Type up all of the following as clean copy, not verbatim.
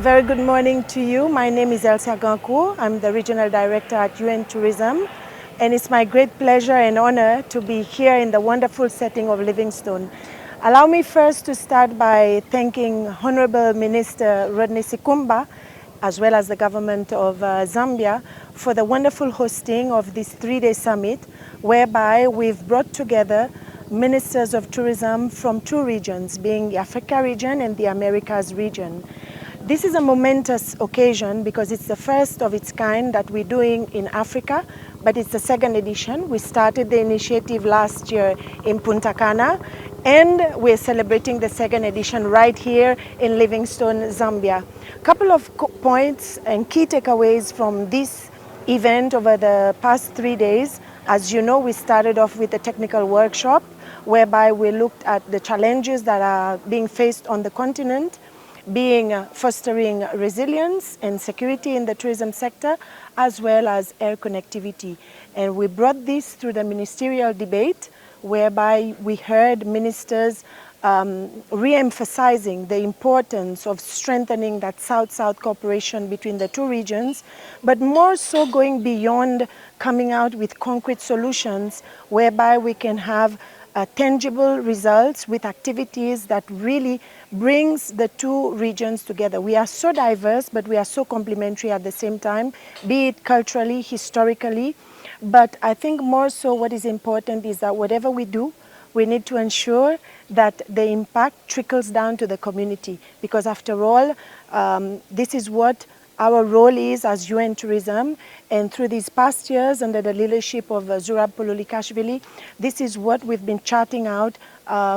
very good morning to you. My name is Elsa Gankou. I'm the Regional Director at UN Tourism, and it's my great pleasure and honor to be here in the wonderful setting of Livingstone. Allow me first to start by thanking Honorable Minister Rodney Sikumba, as well as the government of Zambia, for the wonderful hosting of this three-day summit, whereby we've brought together ministers of tourism from two regions, being the Africa region and the Americas region. This is a momentous occasion because it's the first of its kind that we're doing in Africa, but it's the second edition. We started the initiative last year in Punta Cana, and we're celebrating the second edition right here in Livingstone, Zambia. A couple of points and key takeaways from this event over the past 3 days. As you know, we started off with a technical workshop whereby we looked at the challenges that are being faced on the continent, being fostering resilience and security in the tourism sector, as well as air connectivity. And we brought this through the ministerial debate, whereby we heard ministers re-emphasizing the importance of strengthening that South-South cooperation between the two regions, but more so going beyond coming out with concrete solutions whereby we can have tangible results with activities that really brings the two regions together. We are so diverse, but we are so complementary at the same time, be it culturally, historically. But I think more so what is important is that whatever we do, we need to ensure that the impact trickles down to the community, because after all, this is what our role is as UN Tourism, and through these past years under the leadership of Zurab Pululikashvili, this is what we've been charting out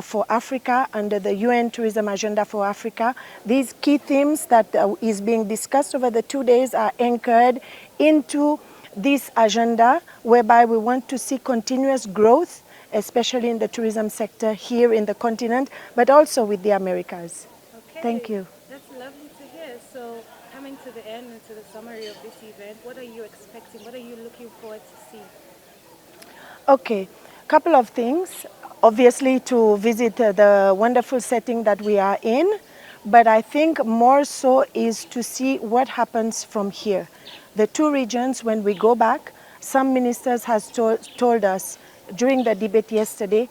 for Africa under the UN Tourism Agenda for Africa. These key themes that is being discussed over the 2 days are anchored into this agenda, whereby we want to see continuous growth, especially in the tourism sector here in the continent, but also with the Americas. Okay. Thank you. That's lovely to hear. So coming to the end and to the summary of this event, what are you expecting? What are you looking forward to see? Okay, couple of things. Obviously to visit the wonderful setting that we are in, but I think more so is to see what happens from here. The two regions, when we go back, some ministers has told us during the debate yesterday,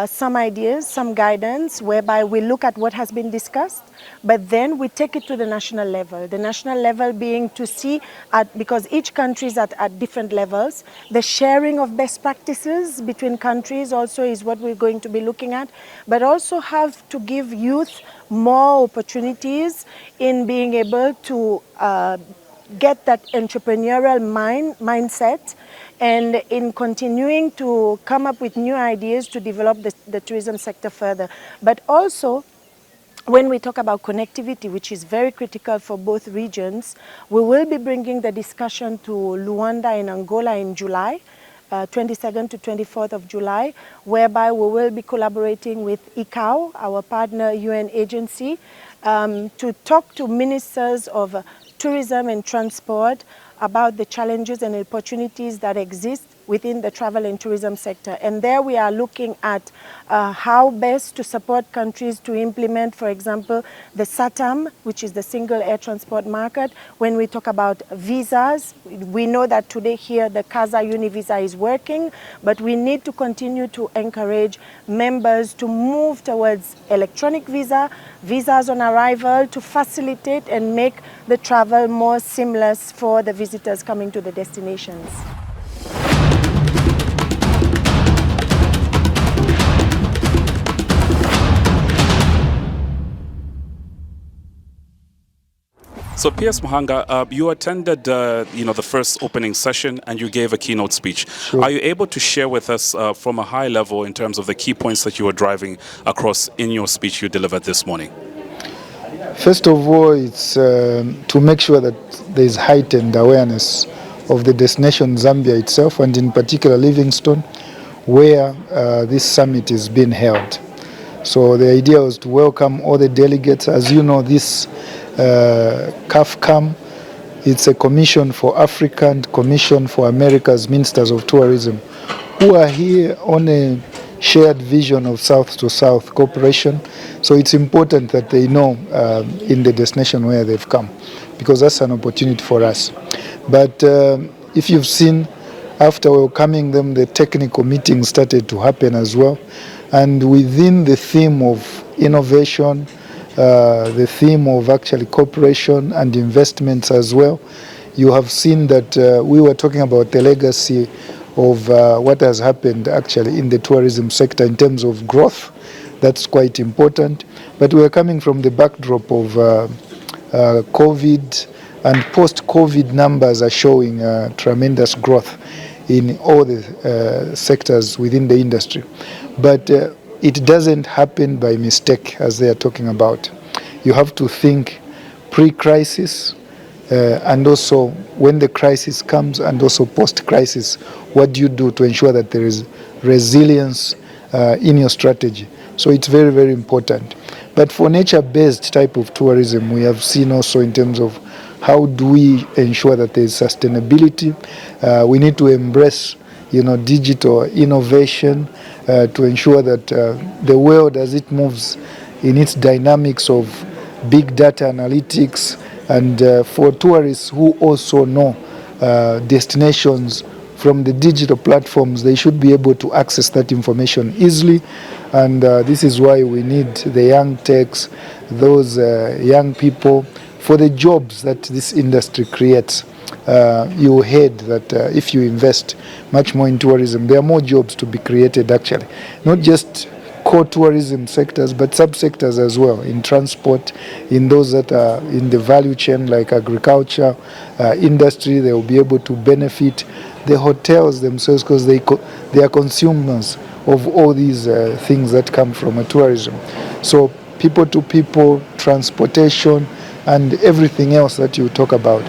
some ideas, some guidance, whereby we look at what has been discussed, but then we take it to the national level. The national level being to see, because each country is at different levels, the sharing of best practices between countries also is what we're going to be looking at, but also have to give youth more opportunities in being able to get that entrepreneurial mindset, and in continuing to come up with new ideas to develop the tourism sector further. But also, when we talk about connectivity, which is very critical for both regions, we will be bringing the discussion to Luanda in Angola in July, 22nd to 24th of July, whereby we will be collaborating with ICAO, our partner UN agency, to talk to ministers of tourism and transport about the challenges and opportunities that exist within the travel and tourism sector. And there we are looking at how best to support countries to implement, for example, the SATAM, which is the single air transport market. When we talk about visas, we know that today here the CASA Univisa is working, but we need to continue to encourage members to move towards electronic visas on arrival, to facilitate and make the travel more seamless for the visitors coming to the destinations. So P.S. Mahanga, you attended the first opening session and you gave a keynote speech. Sure. Are you able to share with us from a high level in terms of the key points that you were driving across in your speech you delivered this morning? First of all, it's to make sure that there is heightened awareness of the destination Zambia itself, and in particular Livingstone, where this summit is being held. So the idea was to welcome all the delegates. As you know, this CAFCAM, it's a commission for Africa and commission for America's ministers of tourism, who are here on a shared vision of South-to-South cooperation. So it's important that they know in the destination where they've come, because that's an opportunity for us. But if you've seen, after welcoming them, the technical meetings started to happen as well. And within the theme of innovation, the theme of actually cooperation and investments as well, you have seen that we were talking about the legacy of what has happened actually in the tourism sector in terms of growth. That's quite important. But we're coming from the backdrop of COVID, and post-COVID numbers are showing tremendous growth in all the sectors within the industry. But it doesn't happen by mistake, as they are talking about. You have to think pre-crisis, and also when the crisis comes, and also post-crisis, what do you do to ensure that there is resilience in your strategy? So it's very, very important. But for nature-based type of tourism, we have seen also in terms of how do we ensure that there is sustainability. We need to embrace, digital innovation to ensure that the world, as it moves in its dynamics of big data analytics, and for tourists who also know destinations from the digital platforms, they should be able to access that information easily. And this is why we need the young techs, those young people, for the jobs that this industry creates. You heard that if you invest much more in tourism, there are more jobs to be created actually. Not just core tourism sectors, but subsectors as well, in transport, in those that are in the value chain like agriculture, industry. They will be able to benefit. The hotels themselves, because they are consumers of all these things that come from tourism. So people to people, transportation, and everything else that you talk about.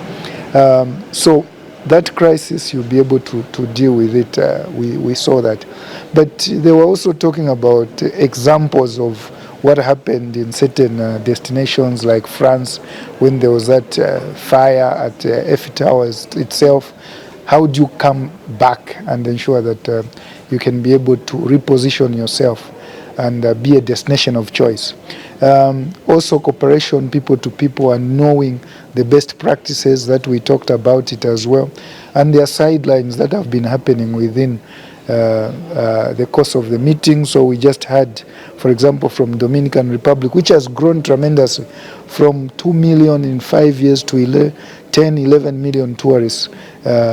So that crisis, you'll be able to deal with it. We saw that. But they were also talking about examples of what happened in certain destinations like France, when there was that fire at Eiffel Towers itself. How do you come back and ensure that you can be able to reposition yourself and be a destination of choice? Also cooperation, people to people, and knowing the best practices that we talked about it as well. And there are sidelines that have been happening within the course of the meeting. So we just had, for example, from Dominican Republic, which has grown tremendously from 2 million in 5 years to 10, 11 million tourists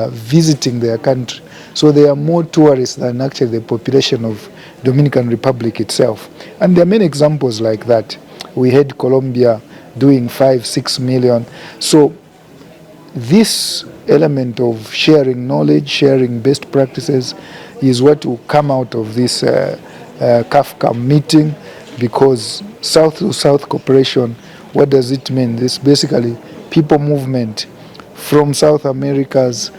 visiting their country. So there are more tourists than actually the population of Dominican Republic itself. And there are many examples like that. We had Colombia doing 5-6 million. So this element of sharing knowledge, sharing best practices is what will come out of this CAFCAM meeting, because South-to-South cooperation, what does it mean? This basically people movement from South Americas,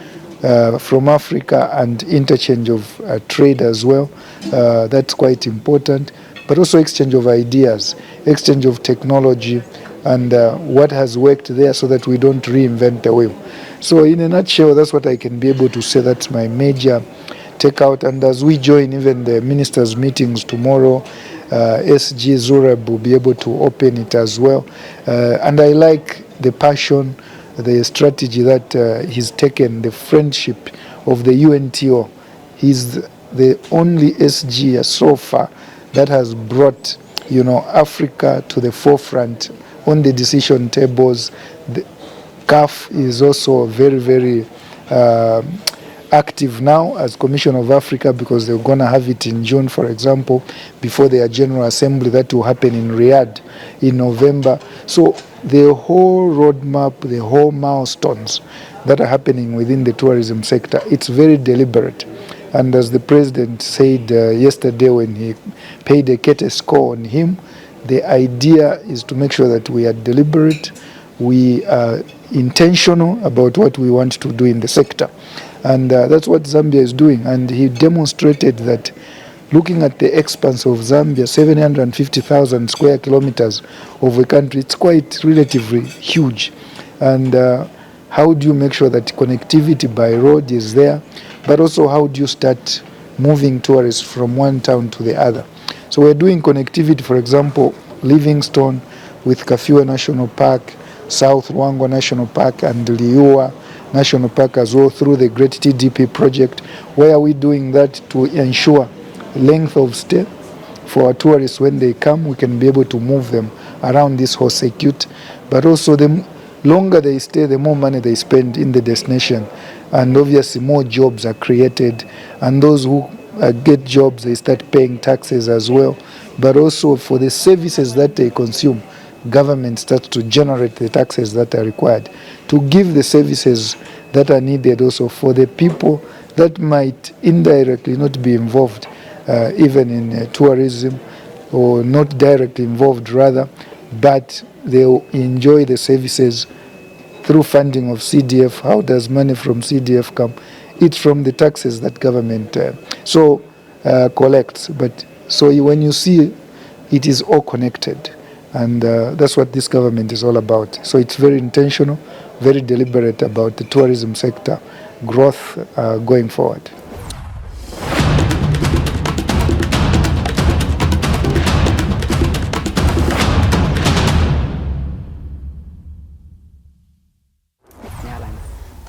from Africa, and interchange of trade as well. That's quite important. But also exchange of ideas, exchange of technology, and what has worked there, so that we don't reinvent the wheel. So in a nutshell, that's what I can be able to say. That's my major takeout. And as we join even the ministers' meetings tomorrow, SG Zurab will be able to open it as well. And I like the passion, the strategy that he's taken, the friendship of the UNTO. He's the only SG so far that has brought, Africa to the forefront on the decision tables. The CAF is also very, very active now as Commission of Africa, because they're going to have it in June, for example, before their General Assembly that will happen in Riyadh in November. So the whole roadmap, the whole milestones that are happening within the tourism sector, it's very deliberate. And as the President said yesterday when he paid a courtesy call on him, the idea is to make sure that we are deliberate, we are intentional about what we want to do in the sector. And that's what Zambia is doing. And he demonstrated that, looking at the expanse of Zambia, 750,000 square kilometers of a country, it's quite relatively huge. And how do you make sure that connectivity by road is there? But also, how do you start moving tourists from one town to the other. So we're doing connectivity, for example, Livingstone with Kafue National Park, South Ruangwa National Park, and Liua National Park as well through the Great TDP project, where we're doing that to ensure length of stay for our tourists. When they come, we can be able to move them around this whole circuit, but also the longer they stay, the more money they spend in the destination, and obviously more jobs are created, and those who get jobs, they start paying taxes as well, but also for the services that they consume, government starts to generate the taxes that are required to give the services that are needed also for the people that might indirectly not be involved even in tourism, or not directly involved rather, but they'll enjoy the services through funding of CDF. How does money from CDF come? It's from the taxes that government collects. But so when you see, it is all connected, and that's what this government is all about. So it's very intentional, very deliberate about the tourism sector growth going forward.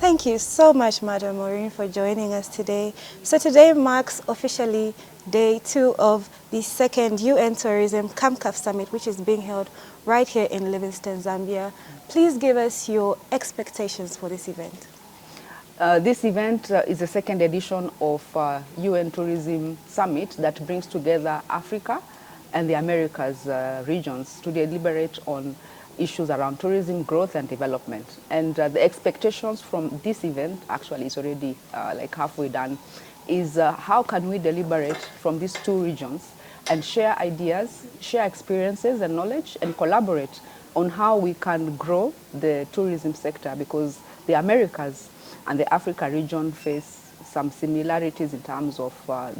Thank you so much, Madam Maureen, for joining us today. So today marks officially day 2 of the second UN Tourism CAMCAF Summit, which is being held right here in Livingstone, Zambia. Please give us your expectations for this event. This event is the second edition of UN Tourism Summit that brings together Africa and the Americas regions to deliberate on issues around tourism growth and development. And the expectations from this event, actually is already like halfway done, is how can we deliberate from these two regions and share ideas, share experiences and knowledge, and collaborate on how we can grow the tourism sector, because the Americas and the Africa region face some similarities in terms of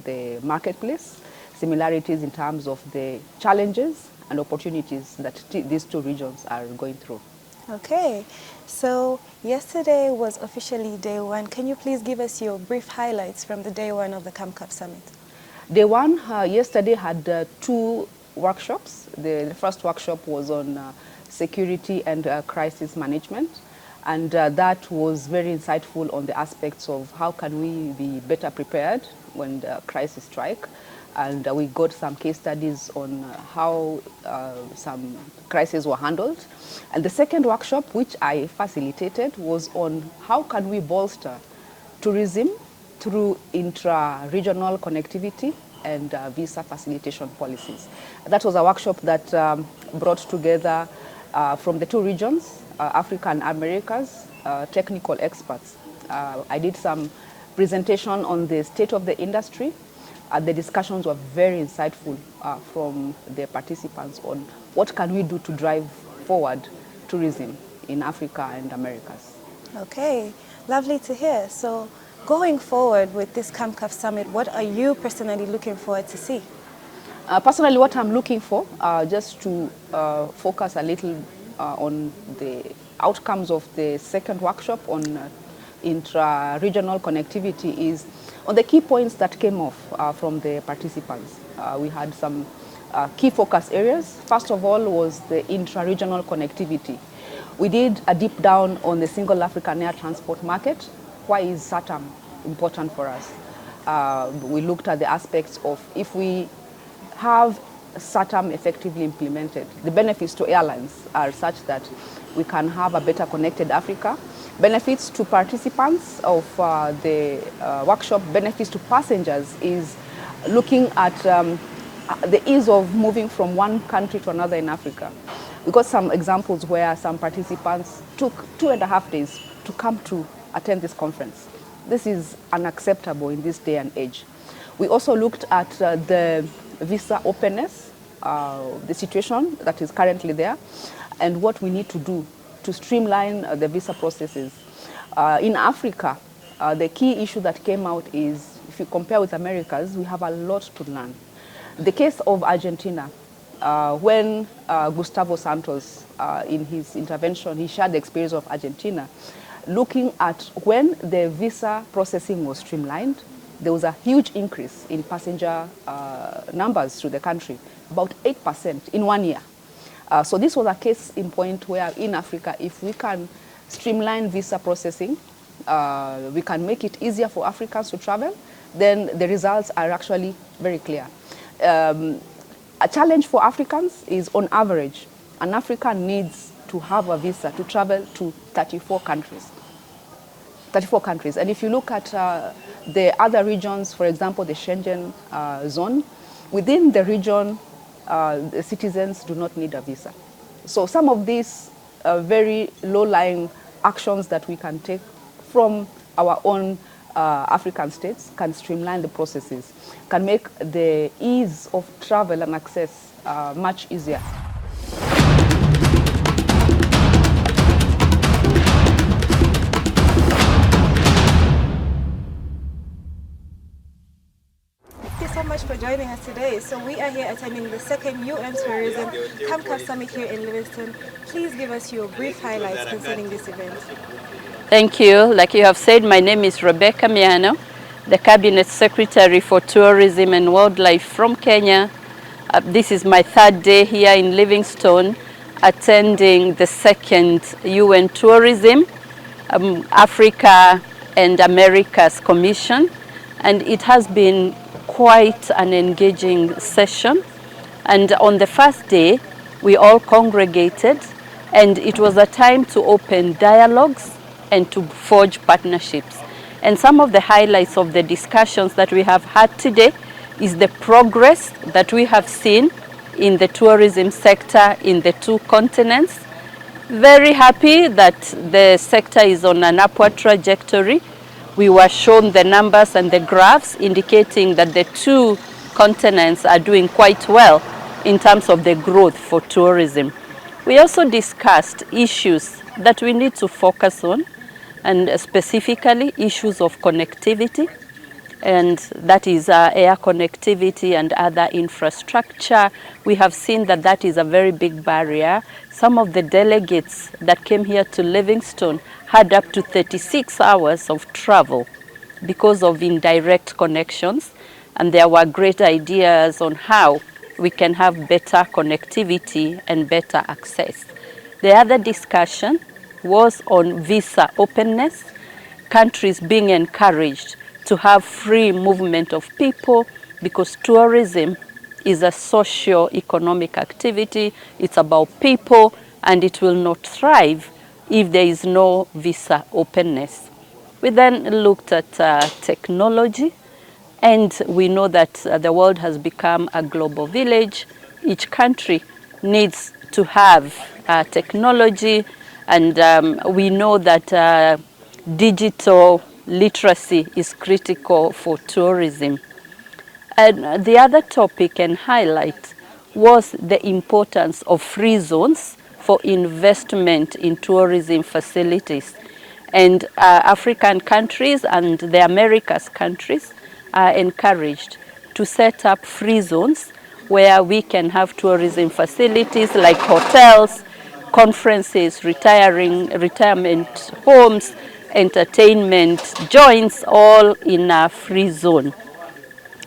the marketplace, similarities in terms of the challenges and opportunities that these two regions are going through. Okay, so yesterday was officially day 1. Can you please give us your brief highlights from the day 1 of the CAMCAF Summit? Day 1 yesterday had 2 workshops. The first workshop was on security and crisis management, and that was very insightful on the aspects of how can we be better prepared when the crisis strike. And we got some case studies on how some crises were handled. And the second workshop, which I facilitated, was on how can we bolster tourism through intra-regional connectivity and visa facilitation policies. That was a workshop that brought together from the two regions, Africa and Americas, technical experts. I did some presentation on the state of the industry. The discussions were very insightful from the participants on what can we do to drive forward tourism in Africa and Americas. Okay, lovely to hear. So going forward with this CAMCAF Summit, what are you personally looking forward to see? Personally, what I'm looking for, just to focus a little on the outcomes of the second workshop on intra-regional connectivity, is on the key points that came off from the participants. We had some key focus areas. First of all was the intra-regional connectivity. We did a deep down on the single African air transport market. Why is SATAM important for us? We looked at the aspects of if we have SATAM effectively implemented, the benefits to airlines are such that we can have a better connected Africa. Benefits to participants of the workshop, benefits to passengers, is looking at the ease of moving from one country to another in Africa. We got some examples where some participants took 2.5 days to come to attend this conference. This is unacceptable in this day and age. We also looked at the visa openness, the situation that is currently there, and what we need to do to streamline the visa processes. In Africa, the key issue that came out is, if you compare with Americas, we have a lot to learn. The case of Argentina, when Gustavo Santos, in his intervention, he shared the experience of Argentina, looking at when the visa processing was streamlined, there was a huge increase in passenger numbers to the country, about 8% in 1 year. So this was a case in point where in Africa, if we can streamline visa processing, we can make it easier for Africans to travel, then the results are actually very clear. A challenge for Africans is, on average, an African needs to have a visa to travel to 34 countries. 34 countries. And if you look at the other regions, for example, the Schengen zone, within the region, the citizens do not need a visa. So some of these very low-lying actions that we can take from our own African states can streamline the processes, can make the ease of travel and access much easier. Thank you so much for joining us today. So we are here attending the second UN Tourism CAMCAF Summit here in Livingstone. Please give us your brief highlights concerning this event. Thank you. Like you have said, my name is Rebecca Miano, the Cabinet Secretary for Tourism and Wildlife from Kenya. This is my third day here in Livingstone, attending the second UN Tourism Africa and Americas Commission, and it has been quite an engaging session. And on the first day, we all congregated, and it was a time to open dialogues and to forge partnerships. And some of the highlights of the discussions that we have had today is the progress that we have seen in the tourism sector in the two continents. Very happy that the sector is on an upward trajectory. We were shown the numbers and the graphs indicating that the two continents are doing quite well in terms of the growth for tourism. We also discussed issues that we need to focus on, and specifically issues of connectivity, and that is air connectivity and other infrastructure. We have seen that that is a very big barrier. Some of the delegates that came here to Livingstone had up to 36 hours of travel because of indirect connections, and there were great ideas on how we can have better connectivity and better access. The other discussion was on visa openness, countries being encouraged to have free movement of people, because tourism is a socio-economic activity. It's about people, and it will not thrive if there is no visa openness. We then looked at technology, and we know that the world has become a global village. Each country needs to have technology, and we know that digital literacy is critical for tourism. And the other topic and highlight was the importance of free zones for investment in tourism facilities. And African countries and the Americas countries are encouraged to set up free zones where we can have tourism facilities like hotels, conferences, retirement homes, entertainment joints, all in a free zone.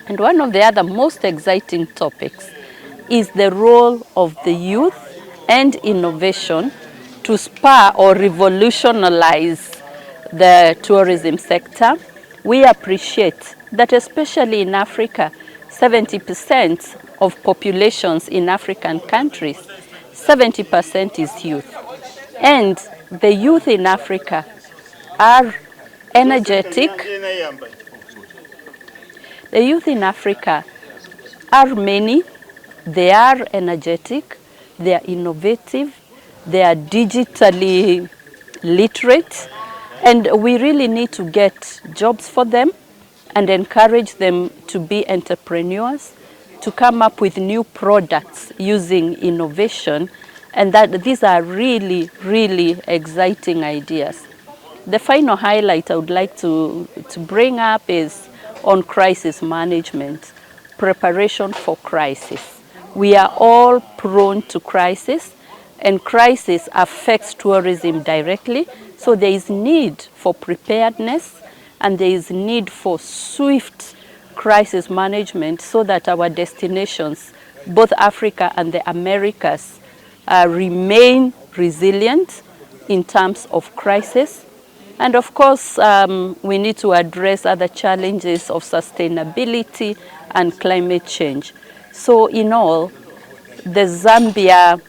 And one of the other most exciting topics is the role of the youth and innovation to spur or revolutionize the tourism sector. We appreciate that, especially in Africa, 70% of populations in African countries, 70% is youth. And the youth in Africa are energetic. The youth in Africa are many. They are energetic, they are innovative, they are digitally literate, and we really need to get jobs for them and encourage them to be entrepreneurs, to come up with new products using innovation, and that these are really, really exciting ideas. The final highlight I would like to bring up is on crisis management, preparation for crisis. We are all prone to crisis, and crisis affects tourism directly, so there is need for preparedness, and there is need for swift crisis management so that our destinations, both Africa and the Americas, remain resilient in terms of crisis. And of course, we need to address other challenges of sustainability and climate change. So in all, the Zambia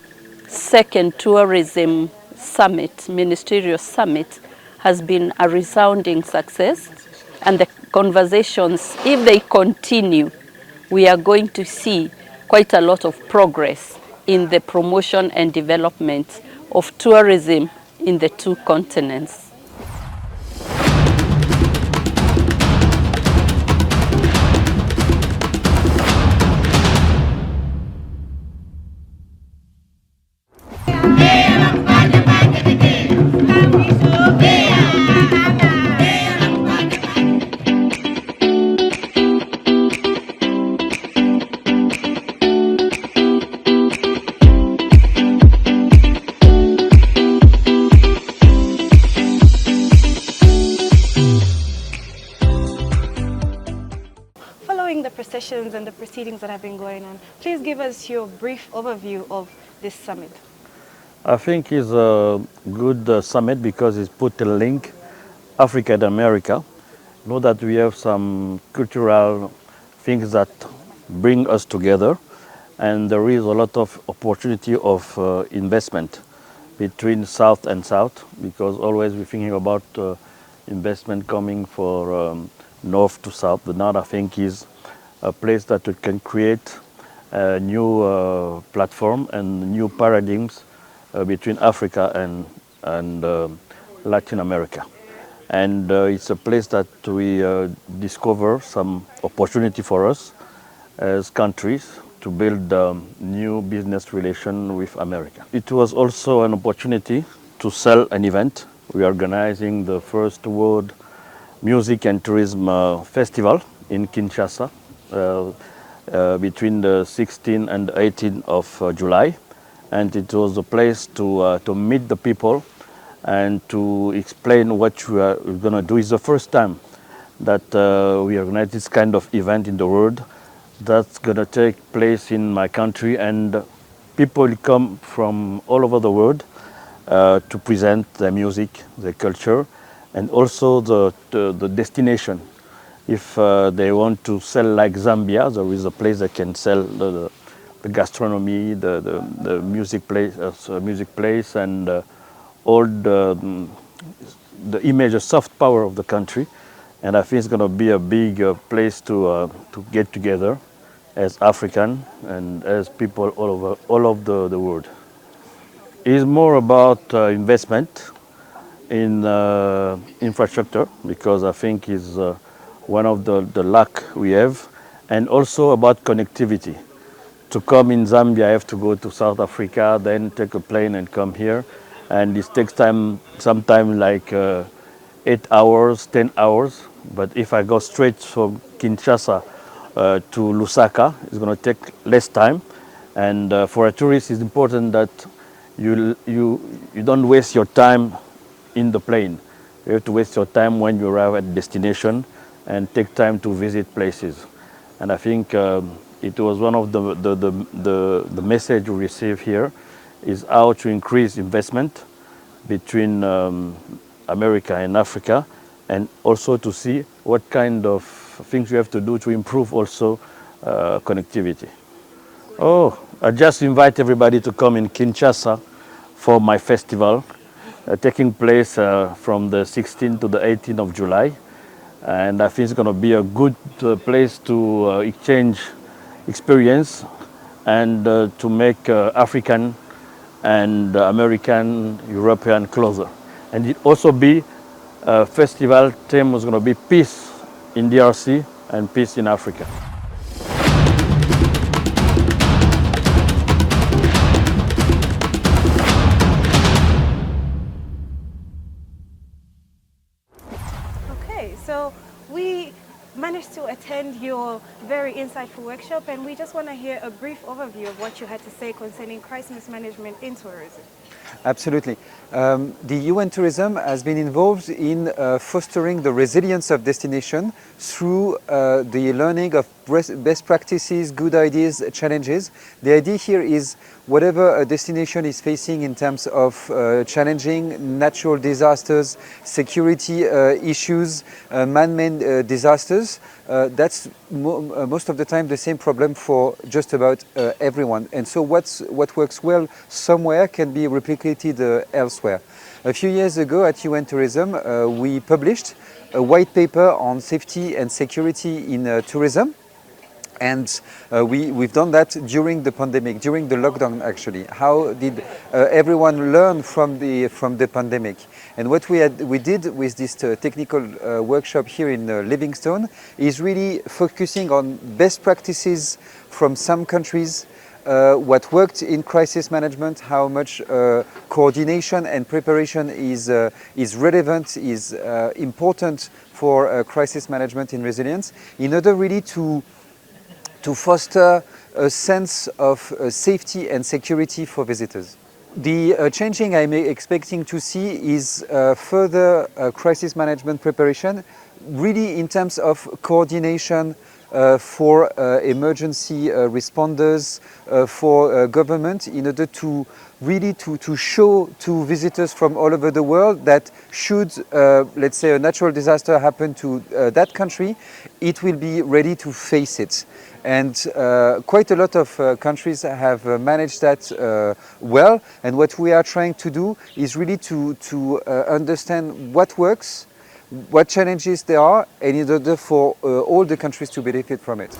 second tourism summit, ministerial summit, has been a resounding success. And the conversations, if they continue, we are going to see quite a lot of progress in the promotion and development of tourism in the two continents. Following the processions and the proceedings that have been going on, please give us your brief overview of this summit. I think it's a good summit because it's put a link Africa and America. Know that we have some cultural things that bring us together, and there is a lot of opportunity of investment between South and South, because always we're thinking about investment coming for North to South. But now I think is a place that we can create a new platform and new paradigms between Africa and Latin America. And it's a place that we discover some opportunity for us as countries to build new business relation with America. It was also an opportunity to sell an event. We are organizing the first World Music and Tourism Festival in Kinshasa between the 16th and 18th of July. And it was a place to meet the people and to explain what we're going to do. It's the first time that we organize this kind of event in the world that's going to take place in my country, and people come from all over the world to present their music, their culture, and also the destination. If they want to sell like Zambia, there is a place that can sell the gastronomy, the music place, and all the image, the soft power of the country. And I think it's going to be a big place to get together as African and as people all over the world. It's more about investment in infrastructure, because I think is one of the lack we have, and also about connectivity. To come in Zambia, I have to go to South Africa, then take a plane and come here. And this takes time, sometimes like 8 hours, 10 hours. But if I go straight from Kinshasa to Lusaka, it's going to take less time. And for a tourist, it's important that you don't waste your time in the plane. You have to waste your time when you arrive at destination and take time to visit places. And I think it was one of the message we received here is how to increase investment between America and Africa, and also to see what kind of things we have to do to improve also connectivity. Oh, I just invite everybody to come in Kinshasa for my festival taking place from the 16th to the 18th of July. And I think it's going to be a good place to exchange experience and to make African and American, European closer. And it also be a festival theme was going to be peace in DRC and peace in Africa. Okay, so we managed to attend your very insightful workshop, and we just want to hear a brief overview of what you had to say concerning crisis management in tourism. Absolutely. The UN Tourism has been involved in fostering the resilience of destination through the learning of best practices, good ideas, challenges. The idea here is whatever a destination is facing in terms of challenging natural disasters, security issues, man-made disasters, that's most of the time the same problem for just about everyone. And so what works well somewhere can be replicated elsewhere. A few years ago at UN Tourism, we published a white paper on safety and security in tourism. And we've done that during the pandemic, during the lockdown actually. How did everyone learn from the pandemic? And what we did with this technical workshop here in Livingstone is really focusing on best practices from some countries, what worked in crisis management, how much coordination and preparation is relevant, is important for crisis management in resilience, in order really to foster a sense of safety and security for visitors. The changing I'm expecting to see is further crisis management preparation, really in terms of coordination for emergency responders, for government, in order to really to show to visitors from all over the world that should, let's say, a natural disaster happen to that country, it will be ready to face it. And quite a lot of countries have managed that well. And what we are trying to do is really to understand what works, what challenges there are, and in order for all the countries to benefit from it.